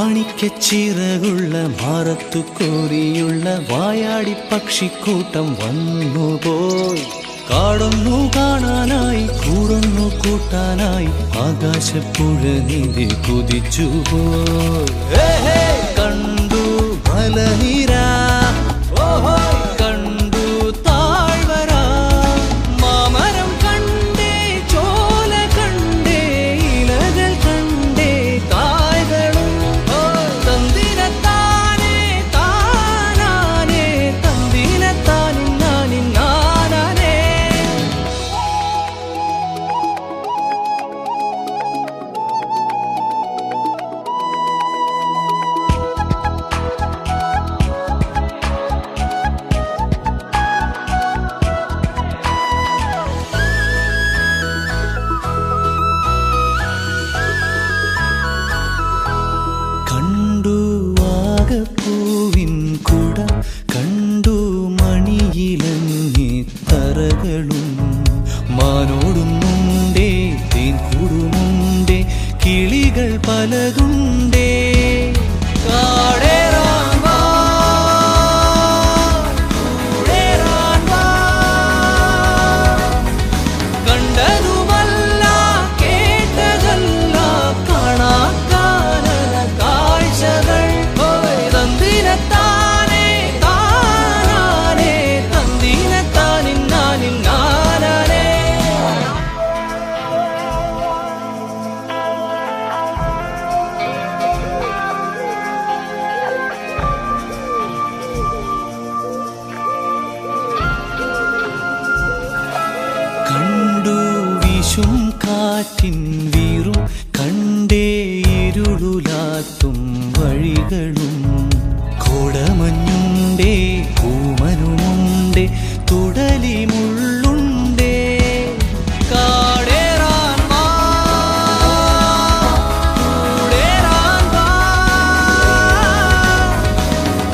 മാണിക്യച്ചിറകുള്ള മാറത്തു കോരിയുള്ള വായാടി പക്ഷിക്കൂട്ടം വന്നുപോയി. കാടൊന്നു കാണാനായി കൂടൊന്നു കൂട്ടാനായി ആകാശപ്പുഴ നീന്തി കുതിച്ചുപോയി. കണ്ടു മലനിര, കണ്ടു താഴ്വര, മാമരം കണ്ടേ, ചോല കണ്ടേ, ഇലകൾ കണ്ടേ, കായ്കളും തന്തിരത്താനേ താനാനേ, തന്തിരത്താനിന്നാനിന്നാനേ. കണ്ടു വാഗപ്പൂവിൻ കുട, കണ്ടു മണിയിലങ്ങി തറകളും, മാനോടുന്നുണ്ടേ തേൻ കൂടുമുണ്ടേ, കിളികൾ പലതുണ്ടേ. കാടേറാൻ വാ, കൂടേറാൻ വാ, കണ്ടതുമല്ല കേട്ടതല്ല കാണാക്കാനല കാഴ്ചകൾ. തന്തിരത്താനേ താനാനേ, തന്തിരത്താനിന്നാനിന്നാനേ. കണ്ടു വീശും കാറ്റിൻ വീറും, കണ്ടേ ഇരുളുലാത്തും വഴികളും, കോടമഞ്ഞുണ്ടേ പൂമനുമുണ്ടേ, തുടലി മുള്ളുണ്ടേ. കാടേറാൻ വാ, കൂടേറാൻ വാ,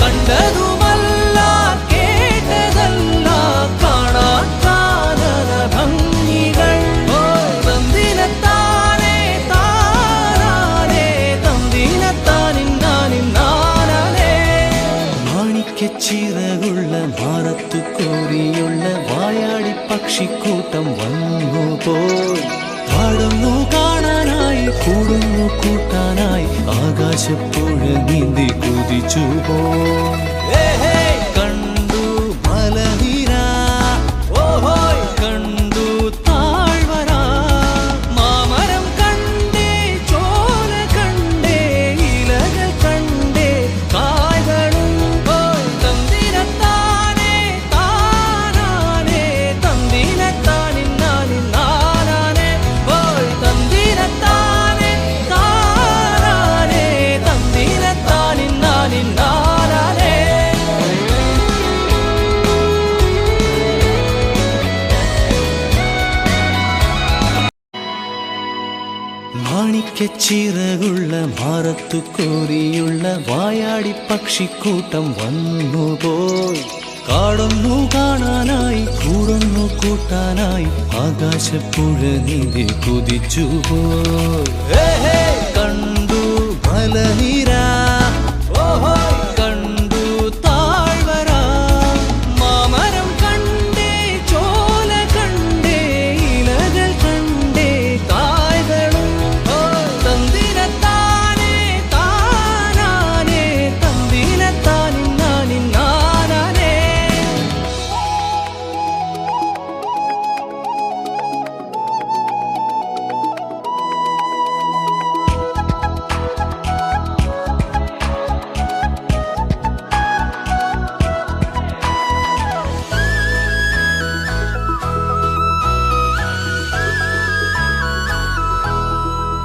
കണ്ടതുമല്ല കേട്ടതല്ല കാണാക്കാനല ഭംഗികൾ. തന്തിരത്താനേ താനാനേ, തന്തിരത്താനിന്നാനിന്നാനേ. മാണിക്യച്ചിറകുള്ള മാറത്തു കോരിയുള്ള വായാടി പക്ഷിക്കൂട്ടം വന്നുപോയി. കാടൊന്നു കാണാനായി കൂടുന്നു കൂട്ടാനായി ആകാശപ്പുഴ നീന്തി കുതിച്ചുപോയി. കണ്ടു മലനിര, കണ്ടു താഴ്വര, മാമരം കണ്ടേ, ചോല കണ്ടേ, ഇലകൾ കണ്ടേ, കായ്കളും തന്തിരത്താനേ താനാനേ, തന്തിരത്താനിന്നാനിന്നാനേ. തന്തിരത്താനേ താനാനേ, തന്തിരത്താനിന്നാനിന്നാനേ. മാണിക്യച്ചിറകുള്ള മാറത്തു കോരിയുള്ള വായാടി പക്ഷിക്കൂട്ടം വന്നുപോയി. കാടൊന്നു കാണാനായി കൂടൊന്നു കൂട്ടാനായി ആകാശപ്പുഴ നീന്തി കുതിച്ചുപോയി. കണ്ടു മലനിര, കണ്ടു താഴ്വര, മാമരം കണ്ടേ, ചോല കണ്ടേ, ഇലകൾ കണ്ടേ, കായ്കളും തന്തിരത്താനേ താനാനേ, തന്തിരത്താനിന്നാനിന്നാനേ.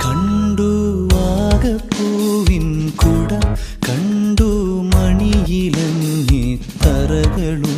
കണ്ടു വാഗപ്പൂവിൻ കുട, കണ്ടു മണിയിലങ്ങി തറകളും,